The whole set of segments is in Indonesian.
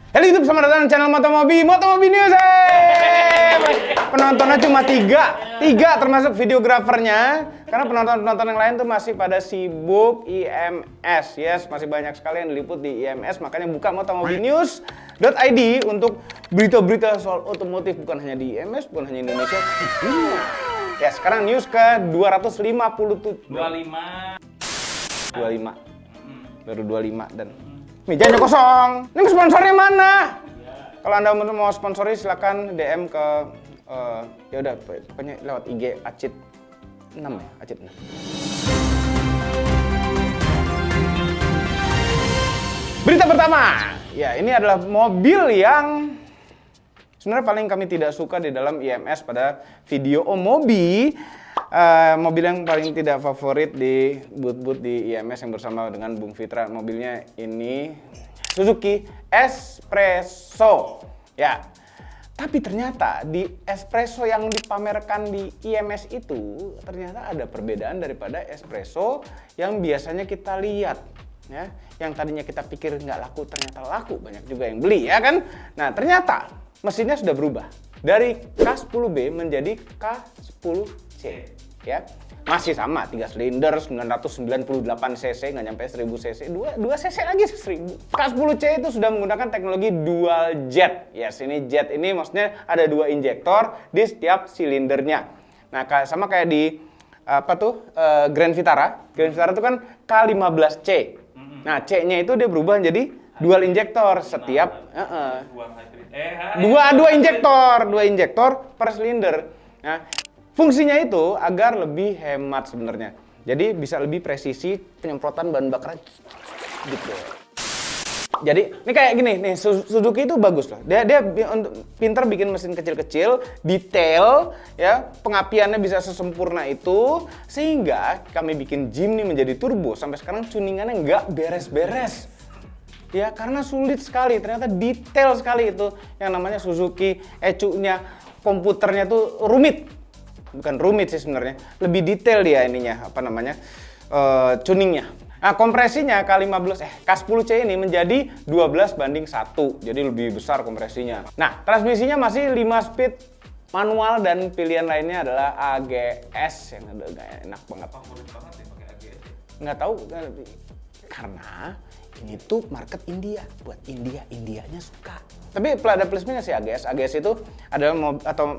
Halo YouTube, selamat datang di channel Motomobi News. Penontonnya cuma tiga termasuk videografernya. Karena penonton yang lain tuh masih pada sibuk IMS. Yes, masih banyak sekali yang diliput di IMS. Makanya buka motomobinews.id untuk berita-berita soal otomotif. Bukan hanya di IMS, bukan hanya Indonesia, tapi dunia. Ya, sekarang news ke 257. 25. Baru 25 dan mejanya kosong. Ini sponsornya mana? Kalau Anda mau sponsori silakan DM ke ya udah pokoknya lewat IG Acit 6 ya, Acit 6. Berita pertama. Ya, ini adalah mobil yang sebenarnya paling kami tidak suka di dalam IMS pada video Mobi. Mobil yang paling tidak favorit di booth-booth di IMS yang bersama dengan Bung Fitra. Mobilnya ini Suzuki Espresso. Ya. Tapi ternyata di Espresso yang dipamerkan di IMS itu ternyata ada perbedaan daripada Espresso yang biasanya kita lihat. Ya, yang tadinya kita pikir nggak laku ternyata laku, banyak juga yang beli ya kan. Nah ternyata mesinnya sudah berubah dari K10B menjadi K10C ya, masih sama 3 silinder 998 cc, nggak nyampe 1000 cc, 2 cc lagi 1000. K10C itu sudah menggunakan teknologi dual jet. Yes, ini jet ini maksudnya ada 2 injektor di setiap silindernya. Nah sama kayak di Grand Vitara. Grand Vitara itu kan K15C. Nah, C-nya itu dia berubah menjadi dual injektor setiap dua injektor per silinder. Nah, fungsinya itu agar lebih hemat sebenarnya. Jadi bisa lebih presisi penyemprotan bahan bakar gitu. Jadi ini kayak gini nih, Suzuki itu bagus loh. Dia pintar bikin mesin kecil-kecil, detail ya, pengapiannya bisa sesempurna itu sehingga kami bikin Jimny menjadi turbo sampai sekarang tuningannya nggak beres-beres. Ya, karena sulit sekali, ternyata detail sekali itu yang namanya Suzuki ECU-nya, komputernya tuh rumit. Bukan rumit sih sebenarnya, lebih detail dia ininya, tuningnya. Nah, kompresinya K10C ini menjadi 12:1, jadi lebih besar kompresinya. Nah, transmisinya masih 5 speed manual dan pilihan lainnya adalah AGS yang enak banget. Favorit banget ya pakai AGS. Nggak tahu, karena ini tuh market India, buat Indianya suka. Tapi ada plusnya sih AGS. AGS itu adalah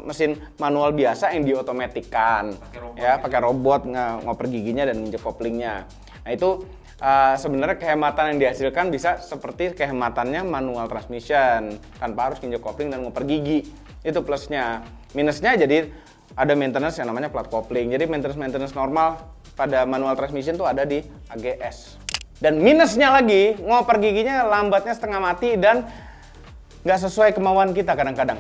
mesin manual biasa yang diotomatikkan, pakai robot ngoper giginya dan injek koplingnya. Nah itu sebenarnya kehematan yang dihasilkan bisa seperti kehematannya manual transmission tanpa harus injek kopling dan ngoper gigi. Itu plusnya. Minusnya jadi ada maintenance yang namanya plat kopling. Jadi maintenance normal pada manual transmission tuh ada di AGS. Dan minusnya lagi, ngoper giginya lambatnya setengah mati dan nggak sesuai kemauan kita kadang-kadang.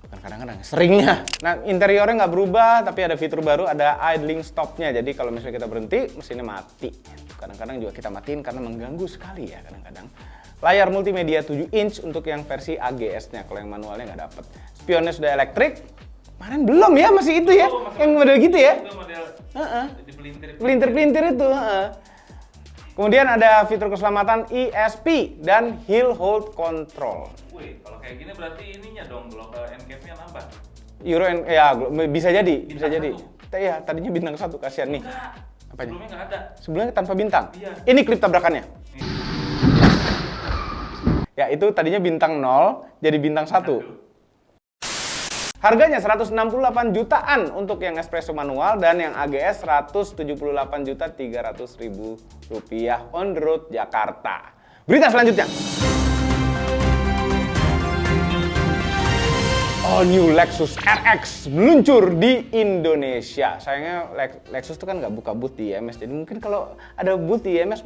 Bukan kadang-kadang, seringnya. Nah, interiornya nggak berubah, tapi ada fitur baru, ada idling stopnya. Jadi kalau misalnya kita berhenti, mesinnya mati. Kadang-kadang juga kita matiin karena mengganggu sekali ya kadang-kadang. Layar multimedia 7 inch untuk yang versi AGS-nya, kalau yang manualnya nggak dapet. Spionnya sudah elektrik. Kemarin belum ya, masih itu ya, yang model gitu ya. Itu model Pelintir-pelintir itu. Kemudian ada fitur keselamatan ESP dan Hill Hold Control. Wih, kalau kayak gini berarti ininya dong, global NCAP-nya nambah. Ya bisa jadi, bisa Bintang jadi. 1. Ya, tadinya bintang 1 kasihan nih. Enggak. Apanya? Sebelumnya nggak ada. Sebelumnya tanpa bintang. Iya. Ini klip tabrakannya. Ya, itu tadinya bintang 0 jadi bintang 1. Harganya 168 jutaan untuk yang Espresso manual dan yang AGS 178.300.000 rupiah on the road Jakarta. Berita selanjutnya. All new Lexus RX meluncur di Indonesia. Sayangnya Lexus itu kan nggak buka booth di IMS, jadi mungkin kalau ada booth di IMS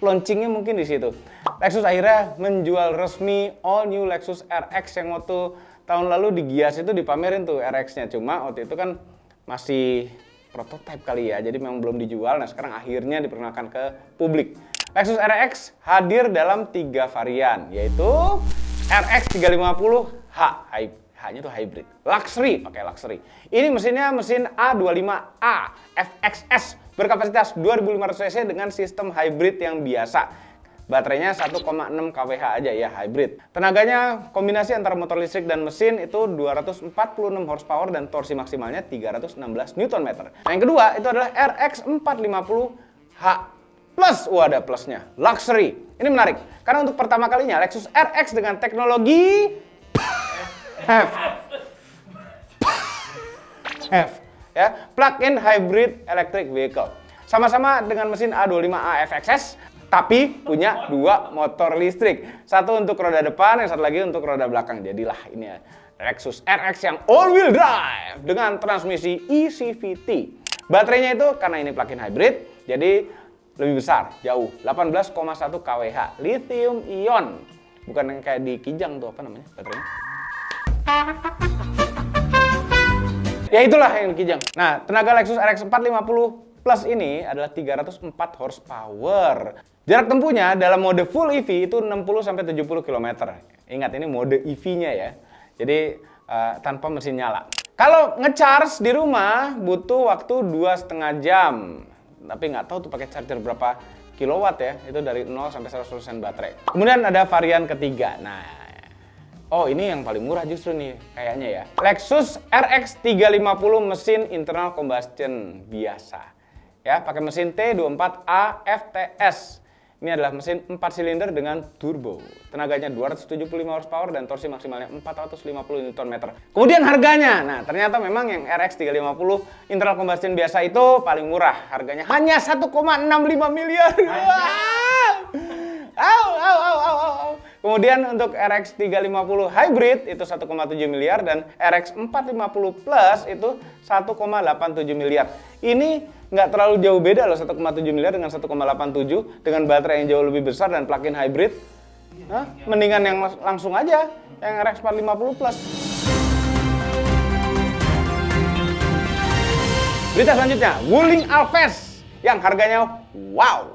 launchingnya mungkin di situ. Lexus akhirnya menjual resmi all new Lexus RX yang waktu tahun lalu di Gias itu dipamerin tuh RX-nya. Cuma waktu itu kan masih prototipe kali ya, jadi memang belum dijual. Nah sekarang akhirnya diperkenalkan ke publik. Lexus RX hadir dalam 3 varian, yaitu RX 350H, H-nya tuh hybrid, luxury, pakai luxury. Ini mesinnya mesin A25A FXS berkapasitas 2500 cc dengan sistem hybrid yang biasa. Baterainya 1,6 kWh aja ya, hybrid. Tenaganya kombinasi antara motor listrik dan mesin itu 246 horsepower dan torsi maksimalnya 316 Nm. Nah, yang kedua itu adalah RX 450h Plus. Wah, ada plusnya. Luxury. Ini menarik karena untuk pertama kalinya Lexus RX dengan teknologi F ya, plug-in hybrid electric vehicle. Sama-sama dengan mesin A25A FXS, tapi punya dua motor listrik. Satu untuk roda depan, yang satu lagi untuk roda belakang. Jadilah ini ya, Lexus RX yang all-wheel drive dengan transmisi eCVT. Baterainya itu karena ini plug-in hybrid, jadi lebih besar, jauh, 18,1 kWh, lithium ion. Bukan yang kayak di Kijang tuh, apa namanya baterainya? Ya itulah yang di Kijang. Nah, tenaga Lexus RX 450 Plus ini adalah 304 horsepower. Jarak tempuhnya dalam mode full EV itu 60-70 km. Ingat, ini mode EV-nya ya. Jadi tanpa mesin nyala. Kalau ngecharge di rumah butuh waktu 2,5 jam. Tapi nggak tahu tuh pakai charger berapa kilowatt ya. Itu dari 0 sampai 100% baterai. Kemudian ada varian ketiga. Nah, oh ini yang paling murah justru nih kayaknya ya. Lexus RX 350 mesin internal combustion biasa. Ya, pakai mesin T24A FTS. Ini adalah mesin 4 silinder dengan turbo. Tenaganya 275 horsepower dan torsi maksimalnya 450 Nm. Kemudian harganya. Nah, ternyata memang yang RX 350 internal combustion biasa itu paling murah. Harganya hanya 1,65 miliar. Kemudian untuk RX 350 hybrid itu 1,7 miliar dan RX 450 Plus itu 1,87 miliar. Ini nggak terlalu jauh beda loh, 1,7 miliar dengan 1,87 dengan baterai yang jauh lebih besar dan plug-in hybrid. Hah? Mendingan yang langsung aja yang RX 450 Plus. Berita selanjutnya, Wuling Alphest yang harganya wow.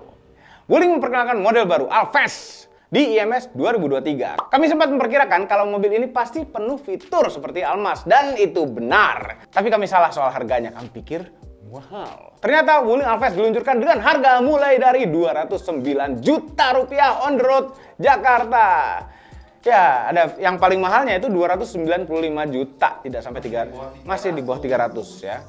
Wuling memperkenalkan model baru Alphest di IMS 2023. Kami sempat memperkirakan kalau mobil ini pasti penuh fitur seperti Almas, dan itu benar. Tapi kami salah soal harganya. Kami pikir mahal. Ternyata Wuling Alphest diluncurkan dengan harga mulai dari 209 juta rupiah on the road Jakarta. Ya, ada yang paling mahalnya itu 295 juta, tidak sampai 3, masih di bawah 300 ya.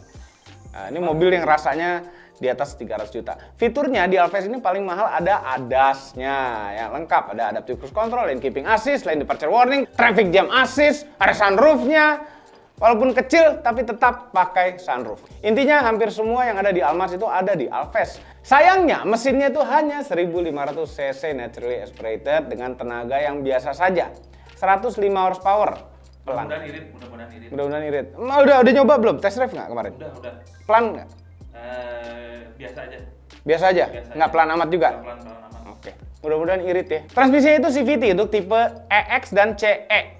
Nah, ini mobil yang rasanya di atas 300 juta. Fiturnya di Alphest ini paling mahal ada ADAS-nya yang lengkap. Ada Adaptive Cruise Control, Lane Keeping Assist, Lane Departure Warning, Traffic Jam Assist, ada sunroof-nya. Walaupun kecil, tapi tetap pakai sunroof. Intinya hampir semua yang ada di Almas itu ada di Alphest. Sayangnya, mesinnya itu hanya 1500 cc naturally aspirated dengan tenaga yang biasa saja. 105 horsepower. Pelan. Mudah-mudahan irit. Udah nyoba belum? Test drive nggak kemarin? Udah. Pelan nggak? Biasa aja. Biasa aja? Nggak pelan amat juga? Pelan amat. Oke. Mudah-mudahan irit ya. Transmisinya itu CVT untuk tipe EX dan CE.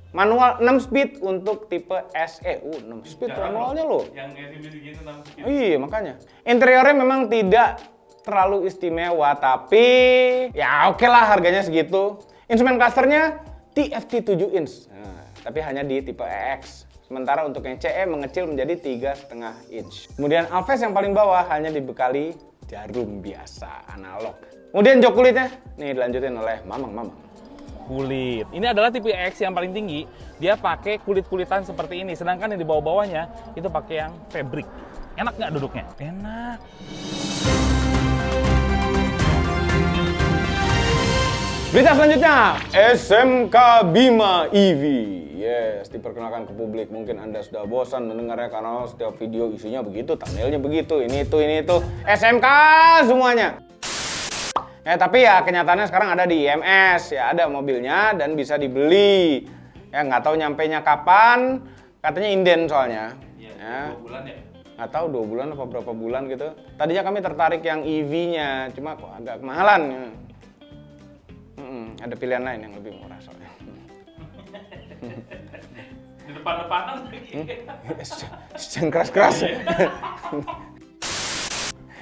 Manual 6 speed untuk tipe SE. 6 speed manualnya loh. Yang gini 6 speed. Iya, makanya. Interiornya memang tidak terlalu istimewa, tapi ya oke lah harganya segitu. Instrumen clusternya TFT 7 inch. Nah, tapi hanya di tipe EX. Sementara untuk yang CE mengecil menjadi 3,5 inch. Kemudian Alphest yang paling bawah hanya dibekali jarum biasa, analog. Kemudian jok kulitnya, nih dilanjutin oleh Mamang. Kulit. Ini adalah tipe X yang paling tinggi. Dia pakai kulit-kulitan seperti ini. Sedangkan yang di bawah-bawahnya itu pakai yang fabric. Enak nggak duduknya? Enak. Berita selanjutnya, SMK Bima EV. Yes, diperkenalkan ke publik. Mungkin Anda sudah bosan mendengarnya karena setiap video isinya begitu, thumbnailnya begitu, ini itu. SMK semuanya. Ya, tapi ya kenyataannya sekarang ada di IMS, ya ada mobilnya dan bisa dibeli. Ya nggak tahu nyampainya kapan, katanya inden soalnya. Iya, Ya. 2 bulan ya? Nggak tahu 2 bulan apa berapa bulan gitu. Tadinya kami tertarik yang EV-nya, cuma kok agak kemahalan. Ada pilihan lain yang lebih murah soalnya. Di depan-depanan lagi. Jangan keras-keras.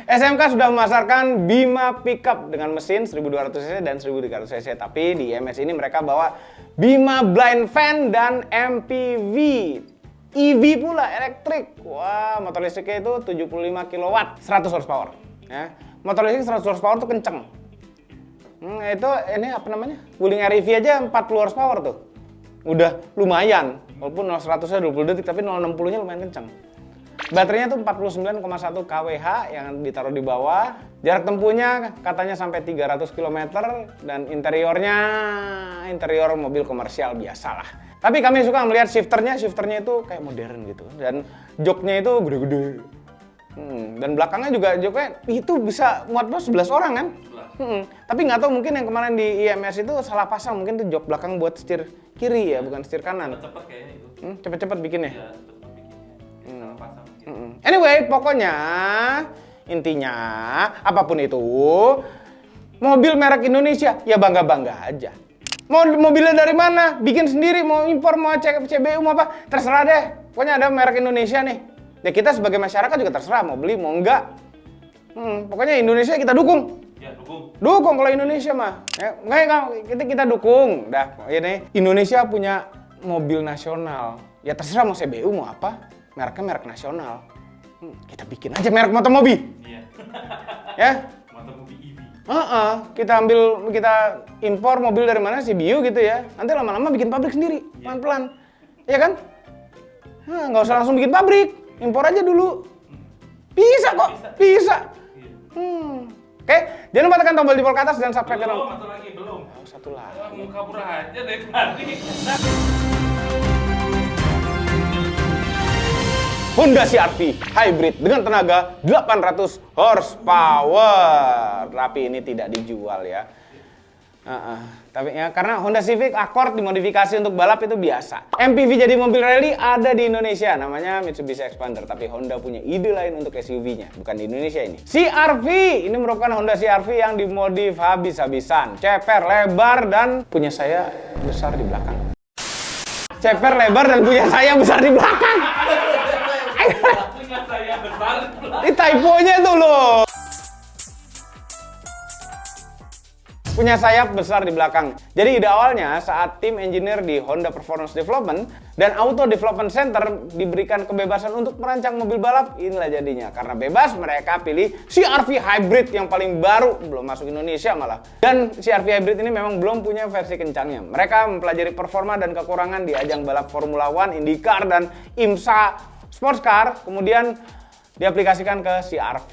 SMK sudah memasarkan Bima Pickup dengan mesin 1200 cc dan 1300 cc. Tapi di IMS ini mereka bawa Bima Blind Van dan MPV. EV pula, elektrik. Wah, motor listriknya itu 75 kW, 100 horsepower. Ya. Motor listrik 100 horsepower itu kenceng. Itu ini apa namanya? Wuling REV aja 40 horsepower tuh. Udah lumayan. Walaupun 0-100-nya 20 detik, tapi 0-60-nya lumayan kencang. Baterainya tuh 49,1 kWh yang ditaruh di bawah. Jarak tempuhnya katanya sampai 300 km dan interior mobil komersial biasa lah. Tapi kami suka melihat shifternya itu kayak modern gitu. Dan joknya itu gede-gede. Dan belakangnya juga joknya itu bisa muat 11 orang kan? Tapi nggak tahu mungkin yang kemarin di IMS itu salah pasang, mungkin tuh jok belakang buat setir kiri ya, bukan setir kanan. Cepet kayaknya itu. Cepet-cepet bikinnya. Iya, cepet bikinnya. Salah pasang gitu. Anyway, pokoknya intinya apapun itu mobil merek Indonesia ya bangga-bangga aja. Mau mobilnya dari mana? Bikin sendiri, mau impor, mau CBU, mau apa? Terserah deh. Pokoknya ada merek Indonesia nih. Ya kita sebagai masyarakat juga terserah mau beli, mau enggak. Pokoknya Indonesia kita dukung. Ya, dukung. Dukung kalau Indonesia mah. Ya, kita dukung. Dah, ini Indonesia punya mobil nasional. Ya terserah mau CBU mau apa. Mereknya merek nasional. Kita bikin aja merek motomobi. Iya. Ya. Motomobi EV. Kita impor mobil dari mana CBU gitu ya. Nanti lama-lama bikin pabrik sendiri, pelan-pelan. Iya kan? Nggak usah langsung bikin pabrik, impor aja dulu. Bisa kok, bisa. Oke, jangan lupa tekan tombol jempol ke atas dan subscribe channel. Belum, satu lagi, belum. Satu lagi. Mau kabur aja dari tadi. Honda CR-V Hybrid dengan tenaga 800 horsepower. Tapi ini tidak dijual ya. Tapi ya karena Honda Civic Accord dimodifikasi untuk balap itu biasa. MPV jadi mobil rally ada di Indonesia, namanya Mitsubishi Expander. Tapi Honda punya ide lain untuk SUV-nya, bukan di Indonesia ini. CR-V ini merupakan Honda CR-V yang dimodif habis-habisan, ceper, lebar dan punya saya besar di belakang. Ceper, lebar dan punya saya besar di belakang. Punya saya besar. Ini typonya tuh loh. Punya sayap besar di belakang. Jadi ide awalnya saat tim engineer di Honda Performance Development dan Auto Development Center diberikan kebebasan untuk merancang mobil balap, inilah jadinya. Karena bebas mereka pilih CR-V Hybrid yang paling baru, belum masuk Indonesia malah. Dan CR-V Hybrid ini memang belum punya versi kencangnya. Mereka mempelajari performa dan kekurangan di ajang balap Formula One, IndyCar, dan IMSA Sports Car, kemudian diaplikasikan ke CR-V.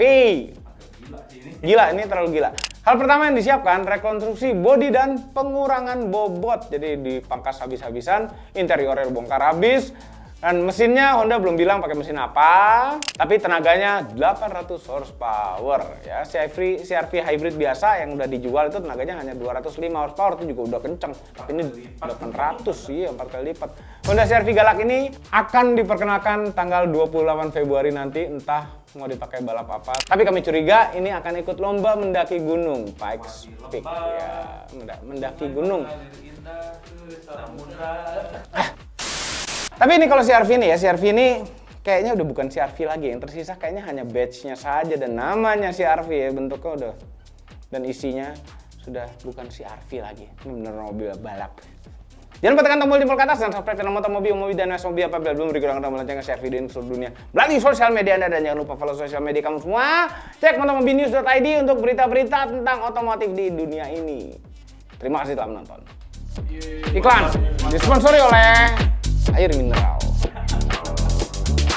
Gila, ini terlalu gila. Hal pertama yang disiapkan, rekonstruksi bodi dan pengurangan bobot. Jadi dipangkas habis-habisan, interiornya bongkar habis. Dan mesinnya Honda belum bilang pakai mesin apa, tapi tenaganya 800 horsepower. Ya, CR-V Hybrid biasa yang udah dijual itu tenaganya hanya 205 horsepower, itu juga udah kenceng. Tapi ini 800, iya 4 kali lipat. Honda CR-V Galak ini akan diperkenalkan tanggal 28 Februari nanti, entah mau dipakai balap apa. Tapi kami curiga ini akan ikut lomba mendaki gunung, Pikes Peak. Ya, mendaki gunung. Tapi ini kalau CR-V ini ya, CR-V ini kayaknya udah bukan CR-V lagi. Yang tersisa kayaknya hanya badge-nya saja dan namanya CR-V ya, bentuknya udah. Dan isinya sudah bukan CR-V lagi. Ini bener mobil balap. Jangan lupa tekan tombol jempol ke atas dan subscribe channel Motomobi, dan Mobi apabila belum berikan tombol lonceng CR-V di seluruh dunia. Melalui sosial media Anda dan jangan lupa follow sosial media kamu semua. Cek motomobinews.id untuk berita-berita tentang otomotif di dunia ini. Terima kasih telah menonton. Iklan disponsori oleh air mineral.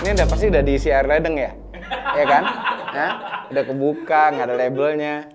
Ini pasti udah diisi air ledeng ya? Ya kan? Udah kebuka, nggak ada labelnya.